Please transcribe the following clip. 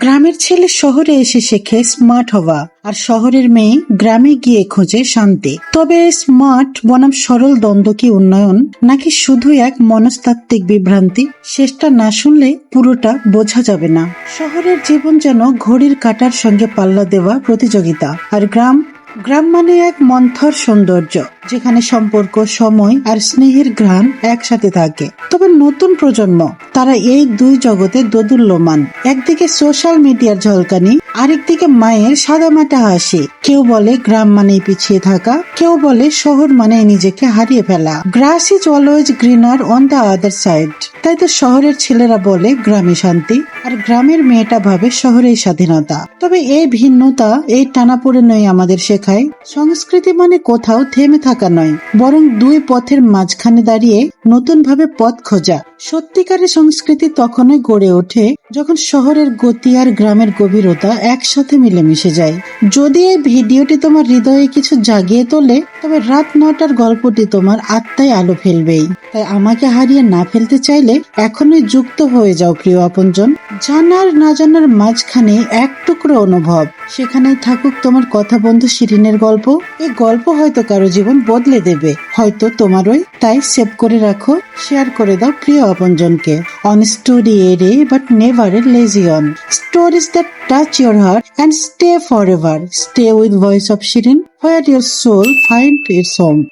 গ্রামের ছেলে শহরে এসে শেখে স্মার্ট হওয়া, আর শহরের মেয়ে গ্রামে গিয়ে খোঁজে শান্তি। তবে স্মার্ট বনাম সরল দ্বন্দ্ব কি উন্নয়ন, নাকি শুধু এক মনস্তাত্ত্বিক বিভ্রান্তি? শেষটা না শুনলে পুরোটা বোঝা যাবে না। শহরের জীবন যেন ঘড়ির কাঁটার সঙ্গে পাল্লা দেওয়া প্রতিযোগিতা, আর গ্রাম মানে এক মন্থর সৌন্দর্য, যেখানে সম্পর্ক, সময় আর স্নেহের ঘ্রাণ একসাথে থাকে। তবে নতুন প্রজন্ম, তারা এই দুই জগতে দোদুল্যমান। একদিকে সোশ্যাল মিডিয়ার ঝলকানি, আরেকদিকে মায়ের সাদামাটা হাসি। কেউ বলে গ্রাম মানেই পিছিয়ে থাকা, কেউ বলে শহর মানে নিজেকে হারিয়ে ফেলা। গ্রাস is always greener on the other side. তাই তো শহরের ছেলেরা বলে গ্রামে শান্তি, আর গ্রামের মেয়েটা ভাবে শহরেই স্বাধীনতা। তবে এই ভিন্নতা, এই টানাপোড়েনই আমাদের শেখায় সংস্কৃতি মানে কোথাও থেমে থাকা নয়, বরং দুই পথের মাঝখানে দাঁড়িয়ে নতুন ভাবে পথ খোঁজা। সত্যিকারের সংস্কৃতি তখনই গড়ে ওঠে যখন শহরের গতি আর গ্রামের গভীরতা একসাথে মিলেমিশে যায়। যদি এই ভিডিওটি তোমার হৃদয়ে কিছু জাগিয়ে তোলে, তবে রাত 9টার গল্পটি তোমার আত্মায় আলো ফেলবেই। তাই আমাকে হারিয়ে না ফেলতে চাইলে এখনই যুক্ত হয়ে যাও প্রিয় আপনজন। জানার না জানার মাঝখানে এক টুকরো অনুভব, সেখানেই থাকুক তোমার কথা বন্ধু শিরিনের গল্প। এই গল্প হয়তো কারো জীবন বদলে দেবে, হয়তো তোমারই। তাই সেভ করে রাখো, শেয়ার করে দাও প্রিয় আপনজনকে। অন স্টোরি এরে but never a lazy on, stories that touch your heart and stay forever. Stay with Voice of Shirin, where your soul finds its home.